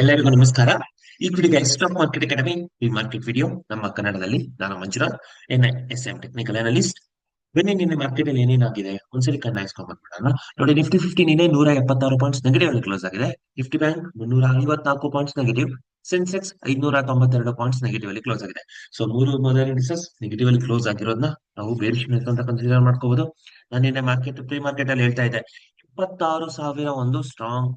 ಎಲ್ಲರಿಗೂ ನಮಸ್ಕಾರ. ಈ ವಿಡಿಯೋಗೆ ಸ್ಟಾಕ್ ಮಾರ್ಕೆಟ್ ಅಕಾಡೆಮಿ ಈ ಮಾರ್ಕೆಟ್ ವಿಡಿಯೋ ನಮ್ಮ ಕನ್ನಡದಲ್ಲಿ. ನಾನು ಮಂಜುನಾಥ್, NISM ಟೆಕ್ನಿಕಲ್ ಅನಲಿಸ್ಟ್. ಬನ್ನಿ, ನಿನ್ನೆ ಮಾರ್ಕೆಟ್ ಅಲ್ಲಿ ಏನೇನಾಗಿದೆ ಒಂದ್ಸಲಿ ಕಣ್ಣಾಯಿಸ್ಕೊಂಡ್ ಬಂದ್ಬಿಡೋಣ. ನೋಡಿ, ನಿಫ್ಟಿ ನಿನ್ನೆ 176 ಪಾಯಿಂಟ್ಸ್ ನೆಗೆಟಿವ್ ಅಲ್ಲಿ ಕ್ಲೋಸ್ ಆಗಿದೆ. Nifty bank 354 points negative. Sensex 592 points negative ಅಲ್ಲಿ ಕ್ಲೋಸ್ ಆಗಿದೆ. ಸೊ ಮೂರು ಮೊದಲ ಇಂಡಿಸಸ್ ನೆಗೆಟಿವ್ ಅಲ್ಲಿ ಕ್ಲೋಸ್ ಆಗಿರೋದನ್ನ ನಾವು ಬೇರಿಶ್ ಅಂತ ಕನ್ಸಿಡರ್ ಮಾಡ್ಕೋಬಹುದು. ನಾನು ನಿನ್ನೆ ಪ್ರೀ ಮಾರ್ಕೆಟ್ ಅಲ್ಲಿ ಹೇಳ್ತಾ ಇದ್ದೆ, 26,000 ಒಂದು ಸ್ಟ್ರಾಂಗ್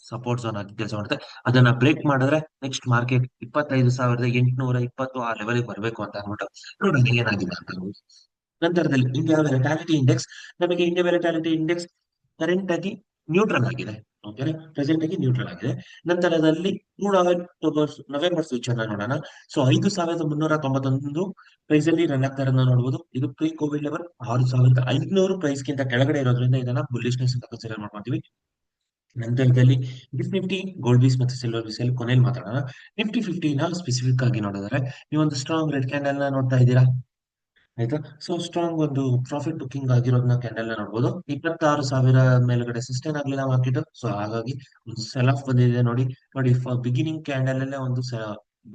ಸಪೋರ್ಟ್ ಝೋನ್ ಆಗಿ ಕೆಲಸ ಮಾಡುತ್ತೆ. ಅದನ್ನ ಬ್ರೇಕ್ ಮಾಡಿದ್ರೆ ನೆಕ್ಸ್ಟ್ ಮಾರ್ಕೆಟ್ 25,820 ಆ ಲೆವೆಲ್ ಬರಬೇಕು ಅಂತ ಅನ್ಬಿಟ್ಟು ನೋಡಿ ಏನಾಗಿದೆ ಅಂತ ನೋಡಿ. ನಂತರದಲ್ಲಿ ಇಂಡಿಯಾ ವೆಲಟಾಲಿಟಿ ಇಂಡೆಕ್ಸ್, ನಮಗೆ ಇಂಡಿಯಾ ವೆಲಟಾಲಿಟಿ ಇಂಡೆಕ್ಸ್ ಕರೆಂಟ್ ಆಗಿ ನ್ಯೂಟ್ರಲ್ ಆಗಿದೆ. ಓಕೆ, ಪ್ರೆಸೆಂಟ್ ಆಗಿ ನ್ಯೂಟ್ರಲ್ ಆಗಿದೆ. ನಂತರದಲ್ಲಿ ನವೆಂಬರ್ ಫ್ಯೂಚರ್ ನೋಡೋಣ. ಸೊ 5,391 ಪ್ರೈಸ್ ಅಲ್ಲಿ ರನ್ ಆಗ್ತಾ ಇರೋದನ್ನ ನೋಡಬಹುದು. ಇದು ಪ್ರೀ ಕೋವಿಡ್ ಲೆವೆಲ್ 6,500 ಪ್ರೈಸ್ ಗಿಂತ ಕೆಳಗಡೆ ಇರೋದ್ರಿಂದ ಇದನ್ನ ಬುಲ್ಲಿಶ್ನೆಸ್ ಅಂತ ಕನ್ಸಿಡರ್ ಮಾಡ್ಕೊಂತೀವಿ. ನಂತರದಲ್ಲಿ ನಿಫ್ಟಿ ಗೋಲ್ಡ್ ಬೀಸ್ ಮತ್ತು ಸಿಲ್ವರ್ ಬೀಸ್ ಅಲ್ಲಿ ಕೊನೆಯಲ್ಲಿ ಮಾತಾಡೋಣ. ನಿಫ್ಟಿ 50ನ ಸ್ಪೆಸಿಫಿಕ್ ಆಗಿ ನೋಡಿದ್ರೆ ನೀವು ಒಂದು ಸ್ಟ್ರಾಂಗ್ ರೆಡ್ ಕ್ಯಾಂಡಲ್ ನ ನೋಡ್ತಾ ಇದ್ದೀರಾ, ಆಯ್ತಾ. ಸೊ ಸ್ಟ್ರಾಂಗ್ ಒಂದು ಪ್ರಾಫಿಟ್ ಬುಕಿಂಗ್ ಆಗಿರೋದನ್ನ ಕ್ಯಾಂಡಲ್ ನ ನೋಡಬಹುದು. 26,000 ಮೇಲ್ಗಡೆ ಸಸ್ಟೈನ್ ಆಗ್ಲಿಲ್ಲ ಮಾರ್ಕೆಟ್. ಸೊ ಹಾಗಾಗಿ ಒಂದು ಸೆಲ್ ಆಫ್ ಬಂದಿದೆ. ನೋಡಿ ನೋಡಿ, ಬಿಗಿನಿಂಗ್ ಕ್ಯಾಂಡಲ್ ಅಲ್ಲೇ ಒಂದು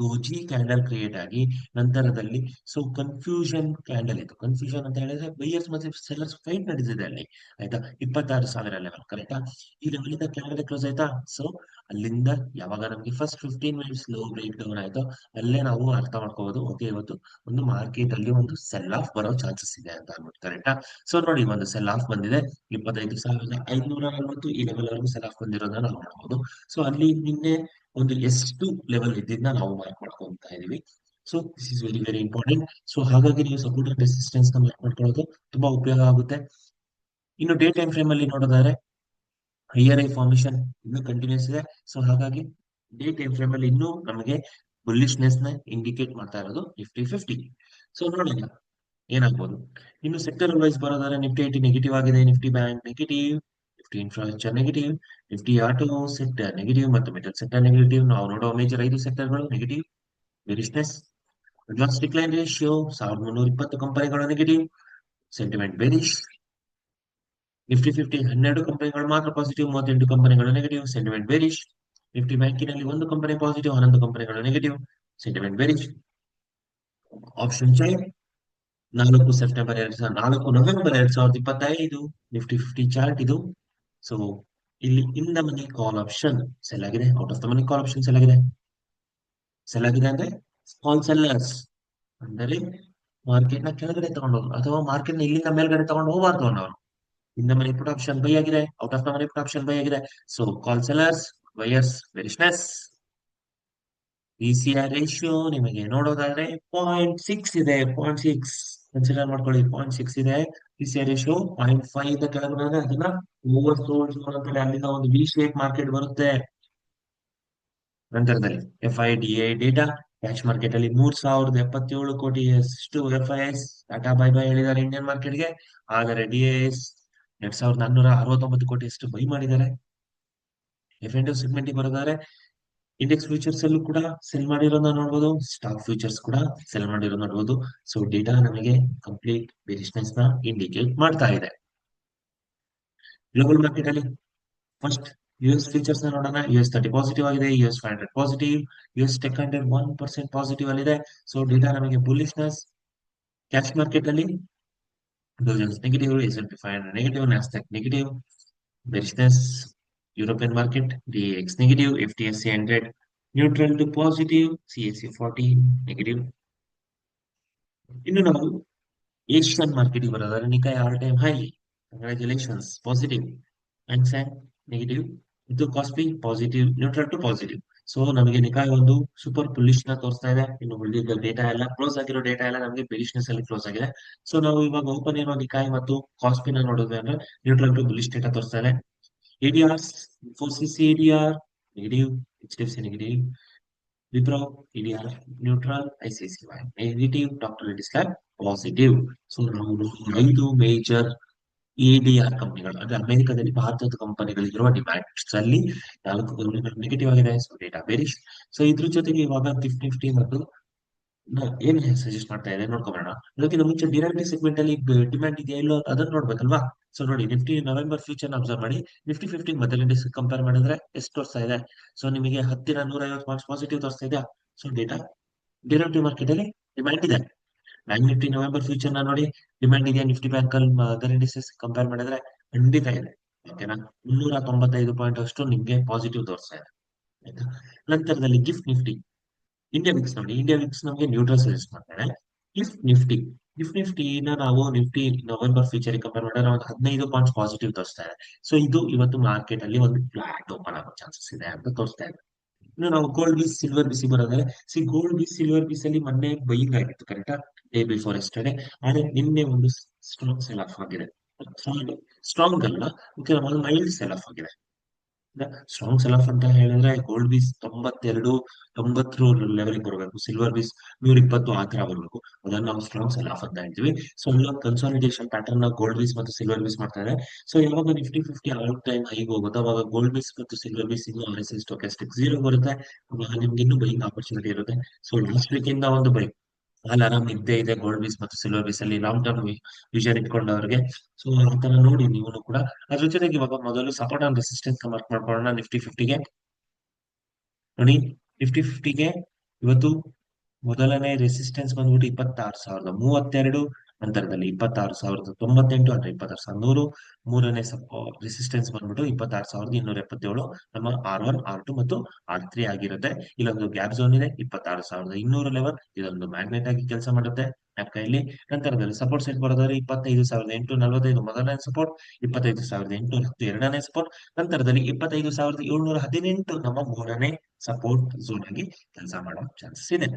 ಡೋಜಿ ಕ್ಯಾಂಡಲ್ ಕ್ರಿಯೇಟ್ ಆಗಿ ನಂತರದಲ್ಲಿ ಸೊ ಕನ್ಫ್ಯೂಷನ್ ಕ್ಯಾಂಡಲ್ ಇತ್ತು. ಕನ್ಫ್ಯೂಷನ್ ಅಂತ ಹೇಳಿದ್ರೆ ಬೈಯರ್ಸ್ ಮತ್ತೆ ಸೆಲ್ಲರ್ಸ್ ಫೈಟ್ ನಡೆದಿದೆ ಅಲ್ಲಿ, ಆಯ್ತಾ. 26,000 ಲೆವೆಲ್ ಕರೆಕ್ಟಾ. ಈ ಲೆವೆಲ್ ಇಂದ ಕೆಳಗಡೆ ಕ್ಲೋಸ್ ಆಯ್ತಾ. ಸೊ ಅಲ್ಲಿಂದ ಯಾವಾಗ ನಮ್ಗೆ ಫಸ್ಟ್ 15 ಮಿನಿಟ್ಸ್ ಲೋ ಬ್ರೇಕ್ ಡೌನ್ ಆಯ್ತು, ಅಲ್ಲೇ ನಾವು ಅರ್ಥ ಮಾಡ್ಕೋಬಹುದು, ಓಕೆ ಇವತ್ತು ಒಂದು ಮಾರ್ಕೆಟ್ ಅಲ್ಲಿ ಒಂದು ಸೆಲ್ ಆಫ್ ಬರೋ ಚಾನ್ಸಸ್ ಇದೆ ಅಂತ ಅನ್ಬಿಟ್ಟು, ಕರೆಕ್ಟಾ. ಸೊ ನೋಡಿ, ಒಂದು ಸೆಲ್ ಆಫ್ ಬಂದಿದೆ. 25,540 ಈ ಲೆವೆಲ್ ವರೆಗೂ ಸೆಲ್ ಆಫ್ ಬಂದಿರೋದನ್ನ ನಾವು ನೋಡಬಹುದು. ಸೊ ಅಲ್ಲಿ ನಿನ್ನೆ ಒಂದು ಎಷ್ಟು ಲೆವೆಲ್ ಇದ್ದಿದ್ನ ನಾವು ಮಾರ್ಕ್ ಮಾಡ್ಕೊಂತ ಇದೀವಿ. So this is very very important. So ಹಾಗಾಗಿ ನೀವು ಸಪೋರ್ಟ್ ಅಂಡ್ ರೆಸಿಸ್ಟೆನ್ಸ್ ನ ಮಾರ್ಕ್ ಮಾಡ್ಕೊಳ್ಳೋದು ತುಂಬಾ ಉಪಯೋಗ ಆಗುತ್ತೆ. ಇನ್ನು ಡೇ ಟೈಮ್ ಫ್ರೇಮ್ ಅಲ್ಲಿ ನೋಡೋದಾದ್ರೆ ಹೈಯರ್ ಐ ಫಾರ್ಮೇಶನ್ ಇನ್ನೂ ಕಂಟಿನ್ಯೂಸ್ ಇದೆ. ಸೊ ಹಾಗಾಗಿ ಡೇ ಟೈಮ್ ಫ್ರೇಮ್ ಅಲ್ಲಿ ಇನ್ನೂ ನಮಗೆ ಬುಲ್ಲಿಶ್ನೆಸ್ ನ ಇಂಡಿಕೇಟ್ ಮಾಡ್ತಾ ಇರೋದು ನಿಫ್ಟಿ 50. ಸೊ ನೋಡೋಣ ಏನಾಗ್ಬೋದು. ಇನ್ನು ಸೆಕ್ಟರ್ ವೈಸ್ ಬರೋದಾದ್ರೆ ನಿಫ್ಟಿ 80 ನೆಗೆಟಿವ್ ಆಗಿದೆ, Nifty bank negative, Nifty infrastructure negative, Nifty auto sector negative ಮತ್ತು ಮೆಟಲ್ ಸೆಕ್ಟರ್ ನೆಗೆಟಿವ್. ನಾವು ನೋಡುವ ಮೇಜರ್ 5 ಸೆಕ್ಟರ್ಗಳು negative. Bearishness, advance decline ratio 1,320 ಕಂಪನಿಗಳು ನೆಗೆಟಿವ್, ಸೆಂಟಿಮೆಂಟ್ ಬೆರಿಶ್. ನಿಫ್ಟಿ 50 12 ಕಂಪನಿಗಳು ಮಾತ್ರ ಪಾಸಿಟಿವ್, 38 ಕಂಪನಿಗಳು ನೆಗೆಟಿವ್, ಸೆಂಟಿಮೆಂಟ್ ಬೆರಿಶ್. ನಿಫ್ಟಿ ಬ್ಯಾಂಕಿನಲ್ಲಿ 1 ಕಂಪನಿ ಪಾಸಿಟಿವ್, 11 ಕಂಪನಿಗಳು negative, sentiment bearish. Option chain 4 November 2025 Nifty 50 chart ಇದು. ಸೊ ಇಲ್ಲಿ in the money call option sell ಆಗಿದೆ, out of the money call option sell ಆಗಿದೆ. Sell ಆಗಿದೆ ಅಂದ್ರೆ ಕಾಲ್ ಸೆಲ್ಲರ್ಸ್ ಅಂದರೆ ಮಾರ್ಕೆಟ್ ನ ಕೆಳಗಡೆ ತಗೊಂಡೋರು ಅಥವಾ ಮಾರ್ಕೆಟ್ ನ ಇಲ್ಲಿಂದ ಮೇಲ್ಗಡೆ ತಗೊಂಡು ಹೋಗಬಾರ್ದು ಅನ್ನೋರು. In the money put option buy ಆಗಿದೆ, out of the money put option buy ಆಗಿದೆ. So call sellers, buyers, bearishness. PCR ratio ನಿಮಗೆ ನೋಡೋದಾದ್ರೆ 0.6 ಇದೆ, 0.6 ಕನ್ಸಿಡರ್ ಮಾಡ್ಕೊಳ್ಳಿ. 0.6 ಇದೆ PCR ರೇಷಿಯೋ. 0.5 ಇಂದ ಕೆಳಗೆ ಬಂದ್ರೆ ಅದನ್ನ ಓವರ್ ಸೋಲ್ಡ್ ಅಂತಾರೆ, ಅಲ್ಲಿಂದ ಒಂದು ವಿ ಶೇಪ್ ಮಾರ್ಕೆಟ್ ಬರುತ್ತೆ. ನಂತರದಲ್ಲಿ FIDA ಡೇಟಾ, ಕ್ಯಾಶ್ ಮಾರ್ಕೆಟ್ ಅಲ್ಲಿ 3,077 ಕೋಟಿ ಅಷ್ಟು FIS ಟಾಟಾ ಬೈ ಬೈ ಹೇಳಿದ್ದಾರೆ ಇಂಡಿಯನ್ ಮಾರ್ಕೆಟ್ಗೆ. ಆದರೆ DIS 2,469 ಕೋಟಿ ಅಷ್ಟು ಬೈ ಮಾಡಿದ್ದಾರೆ. F&O ಸೆಗ್ಮೆಂಟ್ ಬರೋದಾದ್ರೆ ಇಂಡೆಕ್ಸ್ ಫ್ಯೂಚರ್ಸ್ ಅಲ್ಲೂ ಕೂಡ ಸೆಲ್ ಮಾಡಿರೋದನ್ನ ನೋಡಬಹುದು, ಸ್ಟಾಕ್ ಫ್ಯೂಚರ್ಸ್ ಕೂಡ ಸೆಲ್ ಮಾಡಿರೋದು ನೋಡಬಹುದು. ಸೊ ಡೇಟಾ ನಮಗೆ ಕಂಪ್ಲೀಟ್ ಬೇರಿಶ್ನೆಸ್ ನ ಇಂಡಿಕೇಟ್ ಮಾಡ್ತಾ ಇದೆ. ಗ್ಲೋಬಲ್ ಮಾರ್ಕೆಟ್ ಅಲ್ಲಿ ಫಸ್ಟ್ US ಫ್ಯೂಚರ್ಸ್ ನ ನೋಡೋಣ. US30 ಪಾಸಿಟಿವ್ ಆಗಿದೆ, US500 positive, US Tech 100 1% positive ಅಲ್ಲಿದೆ. ಸೊ ಡೇಟಾ ನಮಗೆ ಬುಲ್ಲಿಶ್ನೆಸ್. ಕ್ಯಾಶ್ ಮಾರ್ಕೆಟ್ ಅಲ್ಲಿ Dow Jones negative, S&P 500 negative, Nasdaq negative, bearishness. European market DAX ನೆಗೆಟಿವ್, FTSE 100 neutral to positive, CAC 40 negative. ಇನ್ನು ನಾವು Asian market ಬರೋದಾದ್ರೆ Nikkei all time high, congratulations, positive. ಆನ್ಸ್ಯಾಂಗ್ negative, ಇದು Kospi positive, neutral to positive. So ನಮಗೆ Nikkei ಒಂದು super bullish ನ ತೋರಿಸ್ತಾ ಇದೆ. ಇನ್ನು ಉಳಿದ ಡೇಟಾ ಎಲ್ಲ ಕ್ಲೋಸ್ ಆಗಿರೋ ಡೇಟಾ ಎಲ್ಲ ನಮಗೆ ಬೆರಿಶ್ನೆಸ್ ಅಲ್ಲಿ ಕ್ಲೋಸ್ ಆಗಿದೆ. ಸೊ ನಾವು ಇವಾಗ ಓಪನ್ ಇರೋ ನಿಕಾಯ್ ಮತ್ತು ಕಾಸ್ಪಿನ ನೋಡಿದ್ವಿ ಅಂದ್ರೆ ನ್ಯೂಟ್ರಲ್ ಟು ಬುಲ್ಲಿಶ್ ಡೇಟಾ ತೋರಿಸ್ತಾ ಇದೆ. ADRs, Infosys ADR negative, HDFC negative, Wipro ADR neutral, ICICI negative, Dr. Reddy's Lab positive. So ನಾವು 5 ಮೇಜರ್ ADR ಕಂಪನಿಗಳು ಅಂದ್ರೆ ಅಮೆರಿಕದಲ್ಲಿ ಭಾರತದ ಕಂಪನಿಗಳಿಗಿರುವ ಡಿಮ್ಯಾಂಡ್ಸ್ ಅಲ್ಲಿ 4 ಕಂಪನಿಗಳು ನೆಗೆಟಿವ್ ಆಗಿದೆ. So data bearish. ಸೊ ಇದ್ರ ಜೊತೆಗೆ ಇವಾಗ ನಿಫ್ಟಿ ಮತ್ತು ಏನ್ ಸಜೆಸ್ಟ್ ಮಾಡ್ತಾ ಇದೆ ನೋಡ್ಕೊಬೋಣ. ಅದಕ್ಕಿಂತ ಮುಂಚೆ ಡಿರೈವೇಟಿವ್ ಸೆಗ್ಮೆಂಟ್ ಅಲ್ಲಿ ಡಿಮ್ಯಾಂಡ್ ಇದೆಯಾ ಇಲ್ಲೋ ಅದನ್ನ ನೋಡ್ಬೇಕಲ್ವಾ. ಸೊ ನೋಡಿ, ನಿಫ್ಟಿ ನವೆಂಬರ್ ಫ್ಯೂಚರ್ ಅಬ್ಸರ್ವ್ ಮಾಡಿ. ನಿಫ್ಟಿ 15 ಮೊದಲ ಇಂಡೆಕ್ಸ್ ಕಂಪೇರ್ ಮಾಡಿದ್ರೆ ಎಷ್ಟು ತೋರಿಸ್ತಾ ಇದೆ? ಸೊ ನಿಮಗೆ ಹತ್ತಿರ 150 ಪಾಸಿಟಿವ್ ತೋರಿಸ್ತಾ ಇದೆಯಾ? ಸೊ ಡೇಟಾ ಡಿರೈವೇಟಿವ್ ಮಾರ್ಕೆಟ್ ಅಲ್ಲಿ ಡಿಮ್ಯಾಂಡ್ ಇದೆ. ಬ್ಯಾಂಕ್ ನಿಫ್ಟಿ ನವೆಂಬರ್ ಫ್ಯೂಚರ್ ನ ನೋಡಿ, ಡಿಮ್ಯಾಂಡ್ ಇದೆಯಾ ನಿಫ್ಟಿ ಬ್ಯಾಂಕ್ ಅಲ್ಲಿ ಅದರ್ ಇಂಡಿಸಸ್ ಕಂಪೇರ್ ಮಾಡಿದ್ರೆ? ಖಂಡಿತ ಇದೆ. ಓಕೆನಾ? 395 ಪಾಯಿಂಟ್ ಅಷ್ಟು ನಿಮ್ಗೆ ಪಾಸಿಟಿವ್ ತೋರಿಸ್ತಾ ಇದೆ. ಆಯ್ತಾ? ನಂತರದಲ್ಲಿ ಗಿಫ್ಟ್ ನಿಫ್ಟಿ, ಇಂಡಿಯಾ ವಿಕ್ಸ್ ನೋಡಿ, ಇಂಡಿಯಾ ವಿಕ್ಸ್ ನಮಗೆ ನ್ಯೂಟ್ರಲ್ ಸಜೆಸ್ಟ್ ಮಾಡ್ತಾರೆ. ಗಿಫ್ಟ್ ನಿಫ್ಟಿ, ಗಿಫ್ಟ್ ನಿಫ್ಟಿನ ನಾವು ನಿಫ್ಟಿ ನವೆಂಬರ್ ಫ್ಯೂಚರ್ ಕಂಪೇರ್ ಮಾಡಿದ್ರೆ ಒಂದು 15 ಪಾಯಿಂಟ್ಸ್ ಪಾಸಿಟಿವ್ ತೋರಿಸ್ತಾ ಇದೆ. ಸೊ ಇದು ಇವತ್ತು ಮಾರ್ಕೆಟ್ ಅಲ್ಲಿ ಒಂದು ಫ್ಲಾಟ್ ಓಪನ್ ಆಗೋ ಚಾನ್ಸಸ್ ಇದೆ ಅಂತ ತೋರಿಸ್ತಾ ಇದೆ. ಇನ್ನು ನಾವು ಗೋಲ್ಡ್ ಬೀಸ್ ಸಿಲ್ವರ್ ಬಿಸಿ ಬರೋದಾದ್ರೆ, ಗೋಲ್ಡ್ ಬೀಸ್ ಸಿಲ್ವರ್ ಬೀಸ್ ಅಲ್ಲಿ ಮೊನ್ನೆ ಬೈಯಿಂಗ್ ಆಗಿತ್ತು ಕರೆಕ್ಟಾ, ಡೇ ಬಿಫೋರ್ ಎಸ್ಟರ್ಡೇ. ಆದ್ರೆ ನಿನ್ನೆ ಒಂದು ಸ್ಟ್ರಾಂಗ್ ಸೆಲ್ ಆಫ್ ಆಗಿದೆ. ಸ್ಟ್ರಾಂಗ್ ಅಲ್ಲ, ಮೈಲ್ಡ್ ಸೆಲ್ ಆಫ್ ಆಗಿದೆ. ಸ್ಟ್ರಾಂಗ್ ಸೆಲ್ ಆಫ್ ಅಂತ ಹೇಳಿದ್ರೆ ಗೋಲ್ಡ್ ಬೀಸ್ 92, 90 ಲೆವೆಲ್ ಬರಬೇಕು, ಸಿಲ್ವರ್ ಬೀಸ್ 120 ಆ ತರ ಬರಬೇಕು. ಅದನ್ನ ನಾವು ಸ್ಟ್ರಾಂಗ್ ಸೆಲ್ ಆಫ್ ಅಂತ ಹೇಳ್ತೀವಿ. ಸೊ ಇವಾಗ ಕನ್ಸಾಲಿಡೇಷನ್ ಪ್ಯಾಟರ್ನ್ ಗೋಲ್ಡ್ ಬೀಸ್ ಮತ್ತು ಸಿಲ್ವರ್ ಬೀಸ್ ಮಾಡ್ತಾ ಇದೆ. ಸೊ ಯಾವಾಗ ನಿಫ್ಟಿ 50 ಆಲ್ ಟೈಮ್ ಹೈಗೆ ಹೋಗುತ್ತೆ, ಅವಾಗ ಗೋಲ್ಡ್ ಬೀಸ್ ಮತ್ತು ಸಿಲ್ವರ್ ಬೀಸ್ ಇನ್ನು ಆರ್ ಎಸ್ ಎಸ್ ಸ್ಟೋಕ್ಯಾಸ್ಟಿಕ್ ಝೀರೋ ಬರುತ್ತೆ. ಅವಾಗ ನಿಮ್ಗೆ ಇನ್ನೂ ಬೈಯಿಂಗ್ ಆಪರ್ಚುನಿಟಿ ಇರುತ್ತೆ. ಸೊ ಲಾಸ್ಟ್ ವೀಕ್ ಇಂದ ಒಂದು ಬೈ ಅಲ್ಲಿ ಆರಾಮ್ ಇದ್ದೇ ಇದೆ ಗೋಲ್ಡ್ ಬೀಸ್ ಮತ್ತು ಸಿಲ್ವರ್ ಬೀಸ್ ಅಲ್ಲಿ ಲಾಂಗ್ ಟರ್ಮ್ ವಿಷನ್ ಇಟ್ಕೊಂಡವ್ರಿಗೆ. ಸೊ ಆ ತರ ನೋಡಿ ನೀವು ಕೂಡ. ಅದ್ರ ಜೊತೆಗೆ ಇವಾಗ ಮೊದಲು ಸಪೋರ್ಟ್ ಅಂಡ್ ರೆಸಿಸ್ಟೆನ್ಸ್ ಮಾರ್ಕ್ ಮಾಡ್ಕೊಳ್ಳೋಣ ನಿಫ್ಟಿ 50ಗೆ. ನೋಡಿ, ನಿಫ್ಟಿ 50ಗೆ ಇವತ್ತು ಮೊದಲನೇ ರೆಸಿಸ್ಟೆನ್ಸ್ ಬಂದ್ಬಿಟ್ಟು 26,032. ನಂತರದಲ್ಲಿ 26,098 ಅಂದ್ರೆ 26,100. ಮೂರನೇ ರೆಸಿಸ್ಟೆನ್ಸ್ ಬಂದ್ಬಿಟ್ಟು 26,277. ನಮ್ಮ R1, R2 ಮತ್ತು R3 ಆಗಿರುತ್ತೆ. ಇಲ್ಲೊಂದು ಗ್ಯಾಪ್ ಝೋನ್ ಇದೆ 26,200 ಲೆವೆಲ್. ಇದೊಂದು ಮ್ಯಾಗ್ನೆಟ್ ಆಗಿ ಕೆಲಸ ಮಾಡುತ್ತೆ ನಮ್ಮ ಕೈಯಲ್ಲಿ. ನಂತರದಲ್ಲಿ ಸಪೋರ್ಟ್ ಸೆಟ್ ಬರೋದಾದ್ರೆ 25,845 ಮೊದಲನೇ ಸಪೋರ್ಟ್, 25,810 ಎರಡನೇ ಸಪೋರ್ಟ್. ನಂತರದಲ್ಲಿ 25,718 ನಮ್ಮ ಮೂರನೇ ಸಪೋರ್ಟ್ ಝೋನ್ ಆಗಿ ಕೆಲಸ ಮಾಡೋ ಚಾನ್ಸಸ್ ಇದೆ.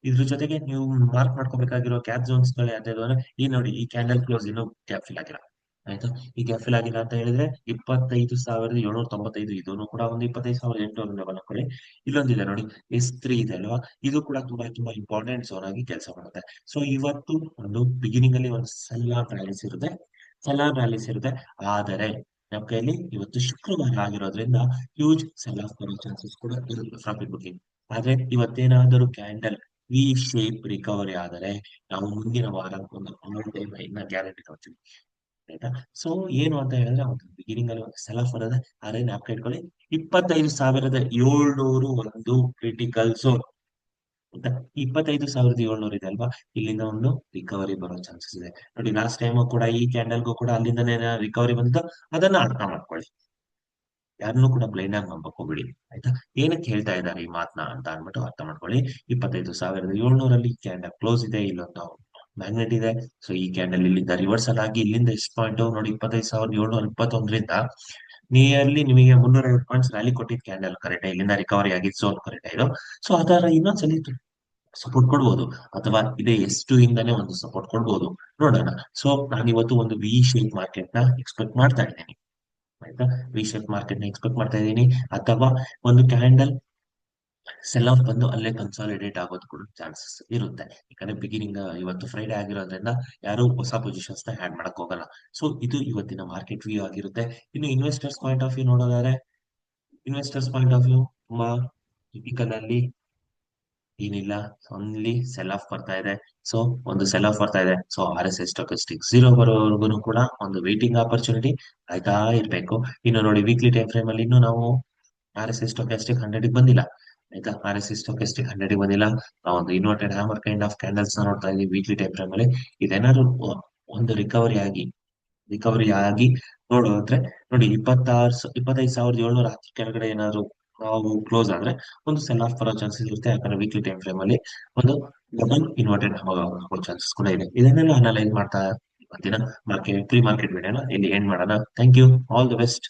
ಇದ್ರ ಜೊತೆಗೆ ನೀವು ಮಾರ್ಕ್ ಮಾಡ್ಕೋಬೇಕಾಗಿರೋ ಕ್ಯಾಪ್ ಝೋನ್ಸ್ ಗಳು ಯಾವ್ದು ಅಂದ್ರೆ, ಈ ನೋಡಿ, ಈ ಕ್ಯಾಂಡಲ್ ಕ್ಲೋಸ್ ಇನ್ನು ಗ್ಯಾಪ್ ಫಿಲ್ ಆಗಿಲ್ಲ. ಆಯ್ತಾ? ಈ ಗ್ಯಾಪ್ ಫಿಲ್ ಆಗಿಲ್ಲ ಅಂತ ಹೇಳಿದ್ರೆ 25,795 ಇದನ್ನು ಕೂಡ ಒಂದು 25,800 ಲೆವೆಲ್ ಹಾಕೊಳ್ಳಿ. ಇಲ್ಲೊಂದಿದೆ ನೋಡಿ, S3 ಇದೆ ಅಲ್ವಾ, ಇದು ಕೂಡ ತುಂಬಾ ತುಂಬಾ ಇಂಪಾರ್ಟೆಂಟ್ ಝೋನ್ ಆಗಿ ಕೆಲಸ ಮಾಡುತ್ತೆ. ಸೊ ಇವತ್ತು ಒಂದು ಬಿಗಿನಿಂಗ್ ಅಲ್ಲಿ ಒಂದು ಸೆಲ್ಲಾಫ್ ರ್ಯಾಲೀಸ್ ಇರುತ್ತೆ, ಆದರೆ ನಮ್ಮ ಕೈಯಲ್ಲಿ ಇವತ್ತು ಶುಕ್ರವಾರ ಆಗಿರೋದ್ರಿಂದ ಹ್ಯೂಜ್ ಸೆಲ್ ಆಫ್ ಬರೋ ಚಾನ್ಸಸ್ ಕೂಡ ಇರುತ್ತೆ ಪ್ರಾಫಿಟ್ ಬುಕಿಂಗ್. ಆದ್ರೆ ಇವತ್ತೇನಾದರೂ ಕ್ಯಾಂಡಲ್ ವಿ ಶೇಪ್ ರಿಕವರಿ ಆದರೆ ನಾವು ಮುಂದಿನ ವಾರ ಒಂದು ಆಲ್ ಟೈಮ್ ಹೈನ ಗ್ಯಾರಂಟಿ ತಗೋತೀವಿ. ಆಯ್ತಾ? ಸೊ ಏನು ಅಂತ ಹೇಳಿದ್ರೆ, ಒಂದು ಬಿಗಿನಿಂಗ್ ಅಲ್ಲಿ ಒಂದು ಸೆಲ್ ಆಫ್ ಬರೋದೆ, ಆದ್ರೆ ಜ್ಞಾಪಕ ಇಟ್ಕೊಳ್ಳಿ, 25,700 ಒಂದು ಕ್ರಿಟಿಕಲ್ ಝೋನ್. 25,700 ಇದೆ ಅಲ್ವಾ, ಇಲ್ಲಿಂದ ಒಂದು ರಿಕವರಿ ಬರೋ ಚಾನ್ಸಸ್ ಇದೆ. ನೋಡಿ, ಲಾಸ್ಟ್ ಟೈಮ್ ಕೂಡ ಈ ಕ್ಯಾಂಡಲ್ಗೂ ಕೂಡ ಅಲ್ಲಿಂದನೇ ರಿಕವರಿ ಬಂದಿತ್ತು. ಅದನ್ನ ಅರ್ಥ ಮಾಡ್ಕೊಳ್ಳಿ, ಯಾರನ್ನೂ ಕೂಡ ಬ್ಲೈಂಡ್ ಆಗಿ ನಂಬಕ್ ಹೋಗ್ಬಿಡಿ. ಆಯ್ತಾ? ಏನಕ್ಕೆ ಹೇಳ್ತಾ ಇದ್ದಾರೆ ಈ ಮಾತನ್ನ ಅಂತ ಅಂದ್ಬಿಟ್ಟು ಅರ್ಥ ಮಾಡ್ಕೊಳ್ಳಿ. 25,700 ಕ್ಯಾಂಡಲ್ ಕ್ಲೋಸ್ ಇದೆ, ಇಲ್ಲೊಂದು ಮ್ಯಾಗ್ನೆಟ್ ಇದೆ. ಸೊ ಈ ಕ್ಯಾಂಡಲ್ ಇಲ್ಲಿಂದ ರಿವರ್ಸಲ್ ಆಗಿ ಇಲ್ಲಿಂದ ಎಷ್ಟು ಪಾಯಿಂಟ್ ನೋಡಿ, 25,721ರಿಂದ ನಿಯರ್ಲಿ ನಿಮಗೆ 350 ಪಾಯಿಂಟ್ಸ್ ರ್ಯಾಲಿ ಕೊಟ್ಟಿದ್ ಕ್ಯಾಂಡಲ್ ಕರೆಕ್ಟ್, ಇಲ್ಲಿಂದ ರಿಕವರಿ ಆಗಿದ್ದು ಝೋನ್ ಕರೆಕ್ಟ್ ಇದು. ಸೊ ಅದರ ಇನ್ನೊಂದ್ಸಲಿ ಸಪೋರ್ಟ್ ಕೊಡ್ಬೋದು, ಅಥವಾ ಇದೇ S2 ಇಂದಾನೇ ಒಂದು ಸಪೋರ್ಟ್ ಕೊಡ್ಬೋದು, ನೋಡೋಣ. ಸೊ ನಾನು ಇವತ್ತು ಒಂದು ವಿ ಶೇಪ್ ಮಾರ್ಕೆಟ್ ನ ಎಕ್ಸ್ಪೆಕ್ಟ್ ಮಾಡ್ತಾ ಇದ್ದೇನೆ. ಆಯ್ತಾ? ವಿ ಶೇಪ್ ಮಾರ್ಕೆಟ್ ನ ಎಕ್ಸ್ಪೆಕ್ಟ್ ಮಾಡ್ತಾ ಇದ್ದೀನಿ, ಅಥವಾ ಒಂದು ಕ್ಯಾಂಡಲ್ ಸೆಲ್ ಆಫ್ ಬಂದು ಅಲ್ಲೇ ಕನ್ಸಾಲಿಡೇಟ್ ಆಗೋದು ಕೂಡ ಚಾನ್ಸಸ್ ಇರುತ್ತೆ. ಯಾಕಂದ್ರೆ ಬಿಗಿನಿಂಗ್ ಇವತ್ತು ಫ್ರೈಡೆ ಆಗಿರೋದ್ರಿಂದ ಯಾರು ಹೊಸ ಪೊಸಿಷನ್ಸ್ ನ ಆಡ್ ಮಾಡಕ್ ಹೋಗಲ್ಲ. ಸೊ ಇದು ಇವತ್ತಿನ ಮಾರ್ಕೆಟ್ ವ್ಯೂ ಆಗಿರುತ್ತೆ. ಇನ್ನು ಇನ್ವೆಸ್ಟರ್ಸ್ ಪಾಯಿಂಟ್ ಆಫ್ ವ್ಯೂ ನೋಡೋದಾದ್ರೆ, ಇನ್ವೆಸ್ಟರ್ಸ್ ಪಾಯಿಂಟ್ ಆಫ್ ವ್ಯೂ ತುಂಬಾ ಟಿಪಿಕಲ್ ಅಲ್ಲಿ ಏನಿಲ್ಲ, ಓನ್ಲಿ ಸೆಲ್ ಆಫ್ ಬರ್ತಾ ಇದೆ. ಸೊ ಒಂದು ಸೆಲ್ ಆಫ್ ಬರ್ತಾ ಇದೆ. ಸೊ RSI ಸ್ಟಾಕಿಸ್ಟಿಕ್ ಝೀರೋ ಬರೋವರೆಗೂ ಕೂಡ ಒಂದು ವೇಟಿಂಗ್ ಆಪರ್ಚುನಿಟಿ ಆಯ್ತಾ ಇರ್ಬೇಕು. ಇನ್ನು ನೋಡಿ, ವೀಕ್ಲಿ ಟೈಮ್ ಫ್ರೇಮ್ ಅಲ್ಲಿ ಇನ್ನು ನಾವು RSI ಸ್ಟಾಕಿಸ್ಟಿಕ್ 100 ಬಂದಿಲ್ಲ. ಆಯ್ತಾ? RSI ಸ್ಟಾಕಿಸ್ಟಿಕ್ 100 ಬಂದಿಲ್ಲ. ನಾವು ಒಂದು inverted hammer kind of candles ನೋಡ್ತಾ ಇದೀವಿ ವೀಕ್ಲಿ ಟೈಮ್ ಫ್ರೇಮ್ ಅಲ್ಲಿ. ಇದೇನಾದ್ರು ಒಂದು ರಿಕವರಿ ಆಗಿ ನೋಡೋದ್ರೆ ನೋಡಿ, 25,710 ಕೆಳಗಡೆ ಏನಾದ್ರು ನಾವು ಕ್ಲೋಸ್ ಆದ್ರೆ ಒಂದು ಸೆಲ್ ಆಫ್ ಬರೋ ಚಾನ್ಸಸ್ ಇರುತ್ತೆ. ಯಾಕಂದ್ರೆ ವೀಕ್ಲಿ ಟೈಮ್ ಫ್ರೇಮ್ ಅಲ್ಲಿ ಒಂದು ಡಬಲ್ ಇನ್ವರ್ಟೆಡ್ ಆಗೋ ಚಾನ್ಸಸ್ ಕೂಡ ಇದೆ. ಇದನ್ನೆಲ್ಲ ಅನಲೈಸ್ ಮಾಡ್ತಾ ಇವತ್ತಿನ ಪ್ರೀ ಮಾರ್ಕೆಟ್ ವಿಡಿಯೋನ ಇಲ್ಲಿ ಎಂಡ್ ಮಾಡೋಣ. Thank you, all the best.